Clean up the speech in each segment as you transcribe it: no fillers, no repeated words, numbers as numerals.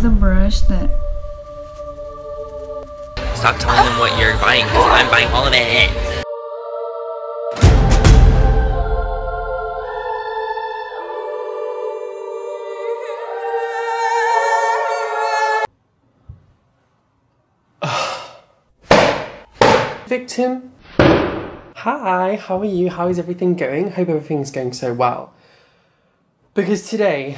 the brush that... Stop telling them what you're buying, because I'm buying all of it. Victim. Hi, how are you? How is everything going? Hope everything's going so well. Because today,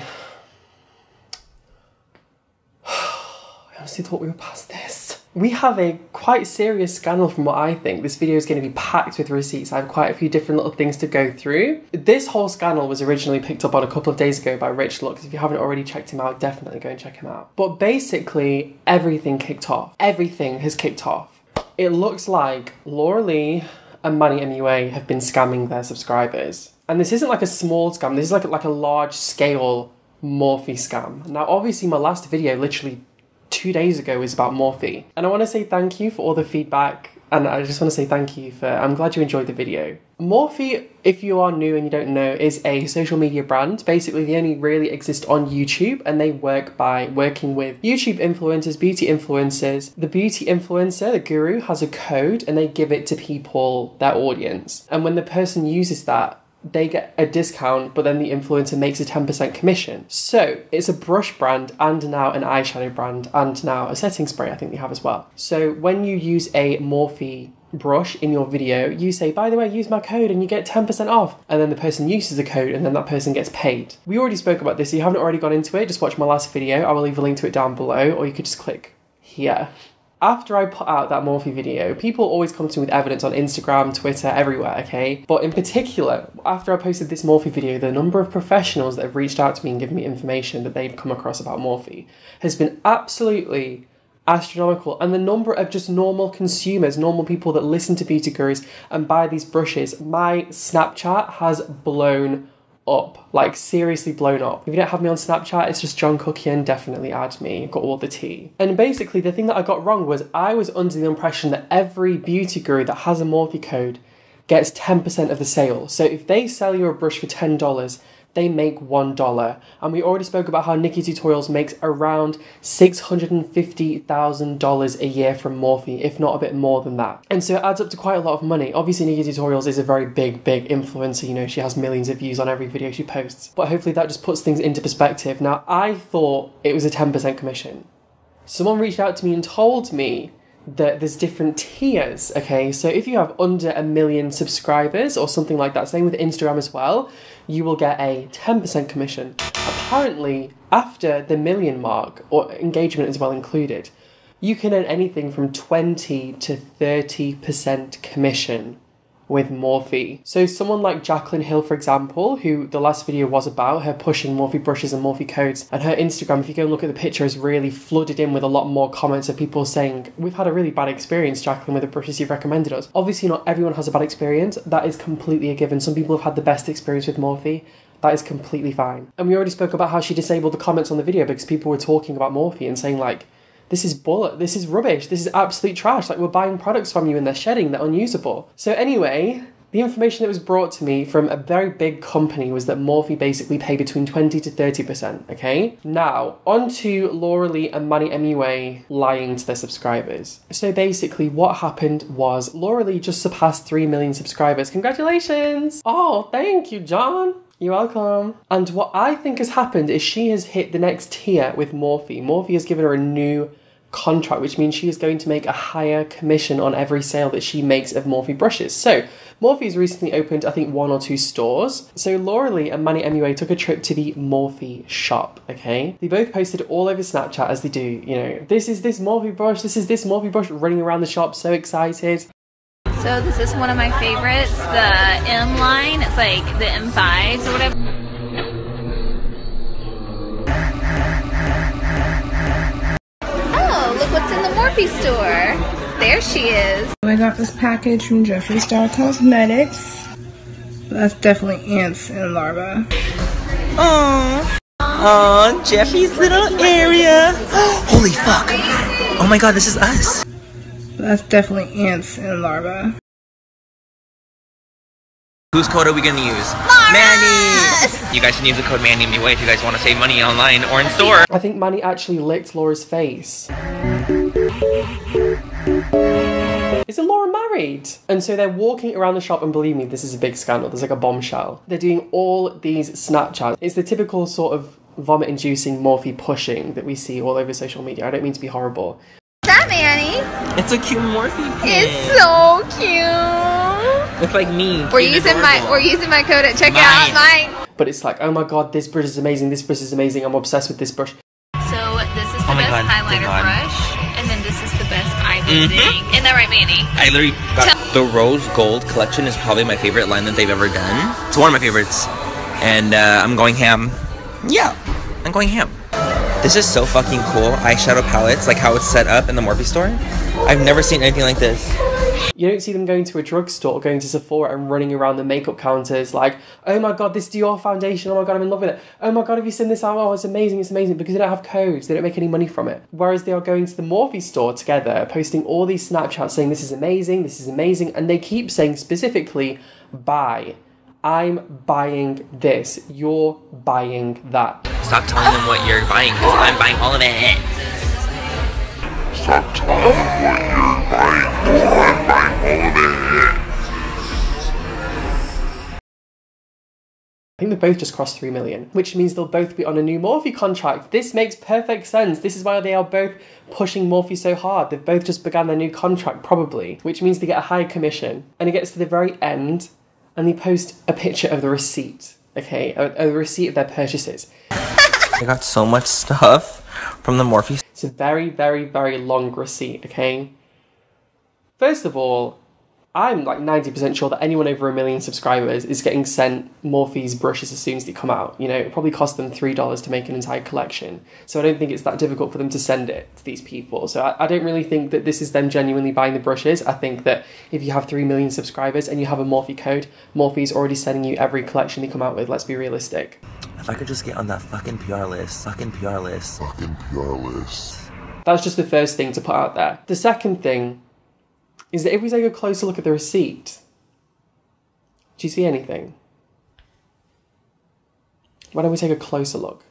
I honestly thought we were past this. We have a quite serious scandal from what I think. This video is going to be packed with receipts. I have quite a few different little things to go through. This whole scandal was originally picked up on a couple of days ago by Rich Lux. If you haven't already checked him out, definitely go and check him out. But basically, everything kicked off. Everything has kicked off. It looks like Laura Lee and Manny MUA have been scamming their subscribers. And this isn't like a small scam, this is like a large scale Morphe scam. Now obviously my last video literally 2 days ago was about Morphe. And I want to say thank you for all the feedback, and I just want to say thank you for, I'm glad you enjoyed the video. Morphe, if you are new and you don't know, is a social media brand. Basically, they only really exist on YouTube, and they work by working with YouTube influencers, beauty influencers. The beauty influencer, the guru, has a code and they give it to people, their audience. And when the person uses that, they get a discount, but then the influencer makes a 10% commission. So it's a brush brand and now an eyeshadow brand and now a setting spray I think they have as well. So when you use a Morphe brush in your video, you say, by the way, use my code and you get 10% off. And then the person uses the code and then that person gets paid. We already spoke about this. If you haven't already gone into it, just watch my last video. I will leave a link to it down below, or you could just click here. After I put out that Morphe video, people always come to me with evidence on Instagram, Twitter, everywhere, okay? But in particular, after I posted this Morphe video, the number of professionals that have reached out to me and given me information that they've come across about Morphe has been absolutely astronomical. And the number of just normal consumers, normal people that listen to beauty gurus and buy these brushes, my Snapchat has blown up, like seriously blown up. If you don't have me on Snapchat, it's just John Kuckian, definitely add me, I've got all the tea. And basically the thing that I got wrong was I was under the impression that every beauty guru that has a Morphe code gets 10% of the sale. So if they sell you a brush for $10, they make $1. And we already spoke about how Nikki Tutorials makes around $650,000 a year from Morphe, if not a bit more than that. And so it adds up to quite a lot of money. Obviously Nikki Tutorials is a very big influencer, you know, she has millions of views on every video she posts. But hopefully that just puts things into perspective. Now, I thought it was a 10% commission. Someone reached out to me and told me that there's different tiers, okay? So if you have under 1 million subscribers or something like that, same with Instagram as well, you will get a 10% commission. Apparently, after the 1 million mark, or engagement as well included, you can earn anything from 20 to 30% commission with Morphe. So someone like Jacqueline Hill, for example, who the last video was about, her pushing Morphe brushes and Morphe codes, and her Instagram, if you go and look at the picture, is really flooded in with a lot more comments of people saying, we've had a really bad experience, Jacqueline, with the brushes you've recommended us. Obviously not everyone has a bad experience, that is completely a given. Some people have had the best experience with Morphe, that is completely fine. And we already spoke about how she disabled the comments on the video because people were talking about Morphe and saying like, this is bullet, this is rubbish, this is absolute trash, like we're buying products from you and they're shedding, they're unusable. So anyway, the information that was brought to me from a very big company was that Morphe basically pay between 20 to 30%, okay? Now, on to Laura Lee and Manny MUA lying to their subscribers. So basically what happened was Laura Lee just surpassed 3 million subscribers. Congratulations! Oh, thank you, John! You're welcome. And what I think has happened is she has hit the next tier with Morphe. Morphe has given her a new contract, which means she is going to make a higher commission on every sale that she makes of Morphe brushes. So Morphe has recently opened, I think, 1 or 2 stores. So Laura Lee and Manny MUA took a trip to the Morphe shop, okay? They both posted all over Snapchat as they do, you know, this is this Morphe brush, this is this Morphe brush, running around the shop, so excited. So this is one of my favorites, the M line. It's like the M5s or whatever. Oh, look what's in the Morphe store. There she is. I got this package from Jeffree Star Cosmetics. That's definitely ants and larvae. Aww. Aww, Jeffy's little area. Holy fuck. Oh my god, this is us. That's definitely ants and larvae. Whose code are we gonna use? Manny! You guys should use the code Manny MUA if you guys want to save money online or in store. I think Manny actually licked Laura's face. Isn't Laura married? And so they're walking around the shop, and believe me, this is a big scandal. There's like a bombshell. They're doing all these Snapchats. It's the typical sort of vomit-inducing Morphe pushing that we see all over social media. I don't mean to be horrible. That Manny? It's a cute Morphe pin. It's so cute. It's like me. We're using my code at checkout. Mine. But it's like, oh my god, this brush is amazing. This brush is amazing. I'm obsessed with this brush. So this is the best highlighter brush, and then this is the best eyeliner. Isn't that right, Manny? I literally got the Rose Gold collection is probably my favorite line that they've ever done. It's one of my favorites, and I'm going ham. Yeah, I'm going ham. This is so fucking cool. Eyeshadow palettes, like how it's set up in the Morphe store. I've never seen anything like this. You don't see them going to a drugstore or going to Sephora and running around the makeup counters like, oh my god, this Dior foundation, oh my god, I'm in love with it. Oh my god, have you seen this out? Oh, it's amazing, because they don't have codes, they don't make any money from it. Whereas they are going to the Morphe store together, posting all these Snapchats saying this is amazing, and they keep saying specifically, buy. I'm buying this, you're buying that. Stop telling them what you're buying, because I'm buying all of it. Stop telling them what you're buying, because I'm buying all of it. I think they've both just crossed 3 million, which means they'll both be on a new Morphe contract. This makes perfect sense. This is why they are both pushing Morphe so hard. They've both just begun their new contract, probably, which means they get a higher commission. And it gets to the very end, and they post a picture of the receipt, okay? A receipt of their purchases. I got so much stuff from the Morphe. It's a very, very, very long receipt, okay? First of all, I'm like 90% sure that anyone over 1 million subscribers is getting sent Morphe's brushes as soon as they come out. You know, it probably cost them $3 to make an entire collection. So I don't think it's that difficult for them to send it to these people. So I don't really think that this is them genuinely buying the brushes. I think that if you have 3 million subscribers and you have a Morphe code, Morphe's already sending you every collection they come out with. Let's be realistic. If I could just get on that fucking PR list. That's just the first thing to put out there. The second thing is that if we take a closer look at the receipt, do you see anything? Why don't we take a closer look?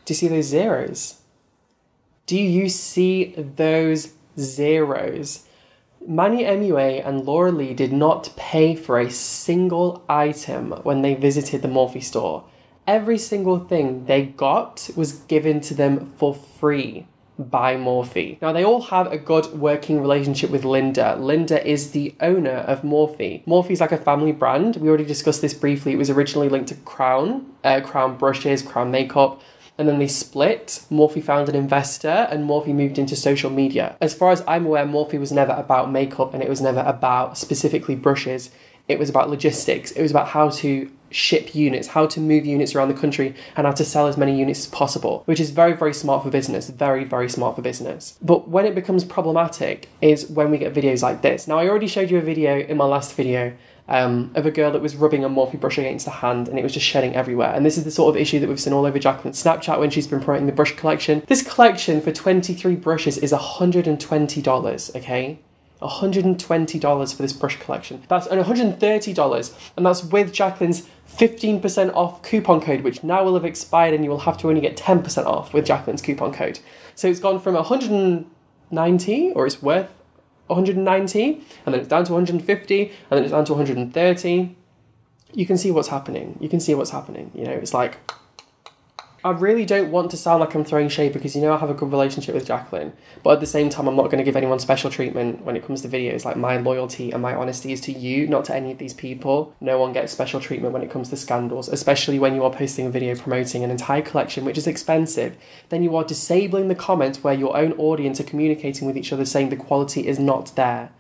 Do you see those zeros? Do you see those zeros? Manny MUA and Laura Lee did not pay for a single item when they visited the Morphe store. Every single thing they got was given to them for free by Morphe. Now, they all have a good working relationship with Linda. Linda is the owner of Morphe. Morphe's like a family brand. We already discussed this briefly. It was originally linked to Crown brushes, Crown makeup, and then they split. Morphe found an investor and Morphe moved into social media. As far as I'm aware, Morphe was never about makeup and it was never about specifically brushes. It was about logistics. It was about how to ship units, how to move units around the country, and how to sell as many units as possible, which is very, very smart for business. Very, very smart for business. But when it becomes problematic is when we get videos like this. Now, I already showed you a video in my last video of a girl that was rubbing a Morphe brush against her hand and it was just shedding everywhere. And this is the sort of issue that we've seen all over Jacqueline's Snapchat when she's been promoting the brush collection. This collection for 23 brushes is $120, okay? $120 for this brush collection. That's $130, and that's with Jacqueline's 15% off coupon code, which now will have expired and you will have to only get 10% off with Jacqueline's coupon code. So it's gone from 190, or it's worth 190, and then it's down to 150, and then it's down to 130. You can see what's happening. You know, it's like, I really don't want to sound like I'm throwing shade because, you know, I have a good relationship with Jacqueline. But at the same time, I'm not going to give anyone special treatment when it comes to videos. Like, my loyalty and my honesty is to you, not to any of these people. No one gets special treatment when it comes to scandals, especially when you are posting a video promoting an entire collection, which is expensive. Then you are disabling the comments where your own audience are communicating with each other saying the quality is not there.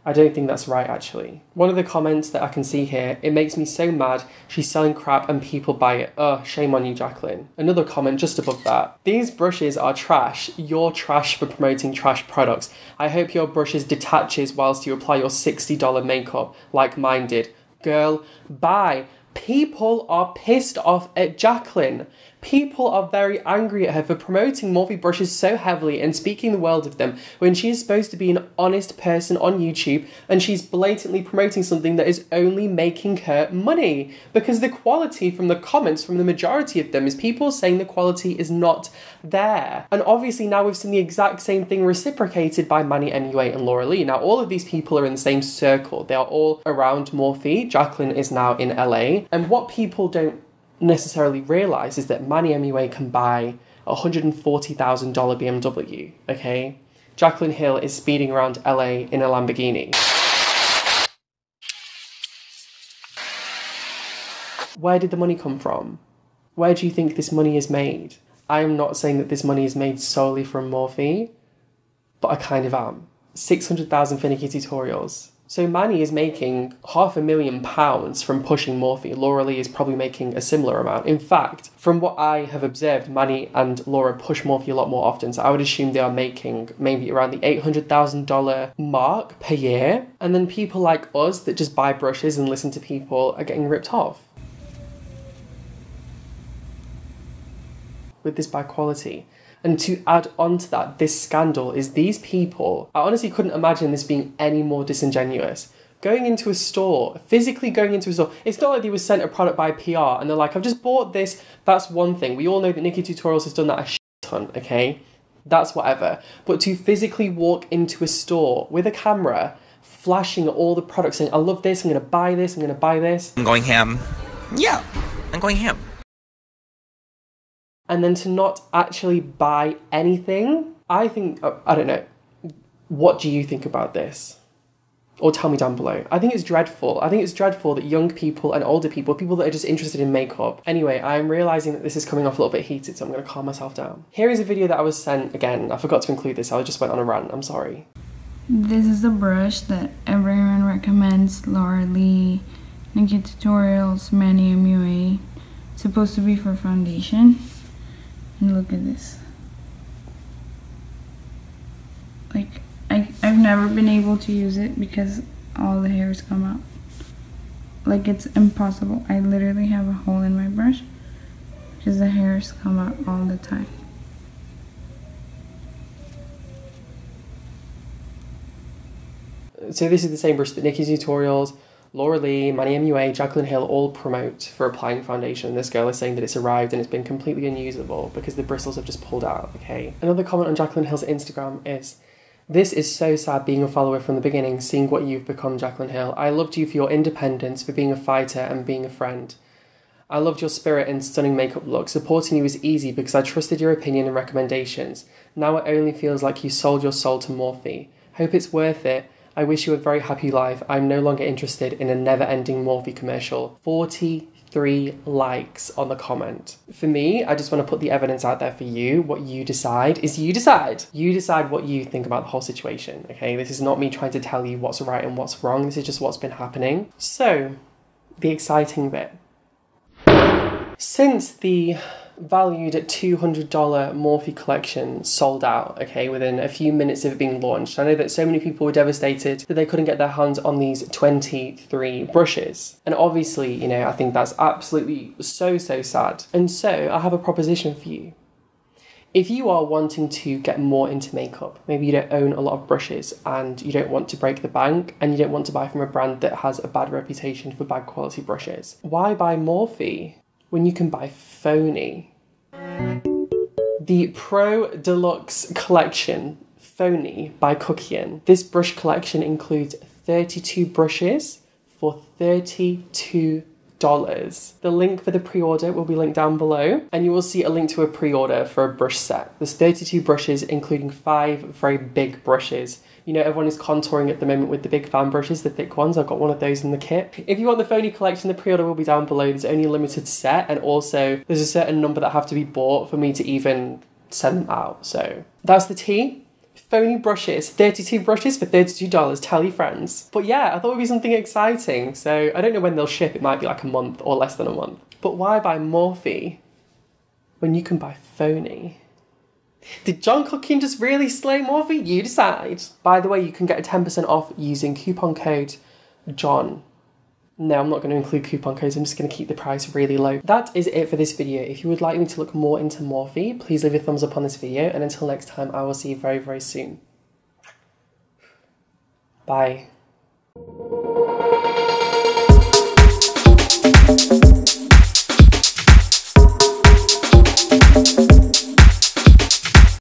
I don't think that's right, actually. One of the comments that I can see here, it makes me so mad. She's selling crap and people buy it. Ugh, shame on you, Jacqueline. Another comment just above that. These brushes are trash. You're trash for promoting trash products. I hope your brushes detaches whilst you apply your $60 makeup like mine did. Girl, buy. People are pissed off at Jacqueline. People are very angry at her for promoting Morphe brushes so heavily and speaking the world of them when she is supposed to be an honest person on YouTube, and she's blatantly promoting something that is only making her money. Because the quality from the comments from the majority of them is people saying the quality is not there. And obviously now we've seen the exact same thing reciprocated by Manny MUA and Laura Lee. Now all of these people are in the same circle. They are all around Morphe. Jacqueline is now in LA. And what people don't necessarily realise is that Manny MUA can buy a $140,000 BMW, okay? Jacqueline Hill is speeding around LA in a Lamborghini. Where did the money come from? Where do you think this money is made? I am not saying that this money is made solely from Morphe, but I kind of am. 600,000 for Nikki Tutorials. So Manny is making £500,000 from pushing Morphe. Laura Lee is probably making a similar amount. In fact, from what I have observed, Manny and Laura push Morphe a lot more often. So I would assume they are making maybe around the $800,000 mark per year. And then people like us that just buy brushes and listen to people are getting ripped off with this bad quality. And to add on to that, this scandal is these people, I honestly couldn't imagine this being any more disingenuous. Going into a store, physically going into a store, it's not like they were sent a product by PR and they're like, I've just bought this, that's one thing. We all know that Nikki Tutorials has done that a shit ton, okay? That's whatever. But to physically walk into a store with a camera, flashing all the products, saying, I love this, I'm going to buy this, I'm going to buy this. I'm going ham. Yeah, I'm going ham. And then to not actually buy anything, I think, I don't know, what do you think about this? Or tell me down below. I think it's dreadful. I think it's dreadful that young people and older people, people that are just interested in makeup. Anyway, I'm realising that this is coming off a little bit heated, so I'm going to calm myself down. Here is a video that I was sent, again, I forgot to include this, I just went on a rant, I'm sorry. This is the brush that everyone recommends. Laura Lee, Nikki Tutorials, Manny MUA. It's supposed to be for foundation. And look at this. Like, I've never been able to use it because all the hairs come out. Like, it's impossible. I literally have a hole in my brush because the hairs come out all the time. So this is the same brush that Nikki Tutorials, Laura Lee, Manny MUA, Jacqueline Hill all promote for applying foundation. This girl is saying that it's arrived and it's been completely unusable because the bristles have just pulled out, okay? Another comment on Jacqueline Hill's Instagram is, this is so sad being a follower from the beginning, seeing what you've become, Jacqueline Hill. I loved you for your independence, for being a fighter and being a friend. I loved your spirit and stunning makeup look. Supporting you was easy because I trusted your opinion and recommendations. Now it only feels like you sold your soul to Morphe. Hope it's worth it. I wish you a very happy life. I'm no longer interested in a never-ending Morphe commercial. 43 likes on the comment. For me, I just want to put the evidence out there for you. What you decide is you decide. You decide what you think about the whole situation, okay? This is not me trying to tell you what's right and what's wrong. This is just what's been happening. So, the exciting bit. Since the valued at $200 Morphe collection sold out, okay, within a few minutes of it being launched. I know that so many people were devastated that they couldn't get their hands on these 23 brushes. And obviously, you know, I think that's absolutely so sad. And so I have a proposition for you. If you are wanting to get more into makeup, maybe you don't own a lot of brushes and you don't want to break the bank and you don't want to buy from a brand that has a bad reputation for bad quality brushes, why buy Morphe when you can buy Phony? The Pro Deluxe Collection, Phony by Kuckian. This brush collection includes 32 brushes for $32. The link for the pre-order will be linked down below, and you will see a link to a pre-order for a brush set. There's 32 brushes, including 5 very big brushes. You know, everyone is contouring at the moment with the big fan brushes, the thick ones. I've got one of those in the kit. If you want the Phony collection, the pre-order will be down below. There's only a limited set, and also there's a certain number that have to be bought for me to even send them out. So that's the tea. Phony brushes, 32 brushes for $32. Tell your friends. But yeah, I thought it would be something exciting. So I don't know when they'll ship. It might be like a month or less than a month. But why buy Morphe when you can buy Phony? Did John Kuckian just really slay Morphe? You decide. By the way, you can get a 10% off using coupon code JOHN. No, I'm not going to include coupon codes. I'm just going to keep the price really low. That is it for this video. If you would like me to look more into Morphe, please leave a thumbs up on this video. And until next time, I will see you very, very soon. Bye.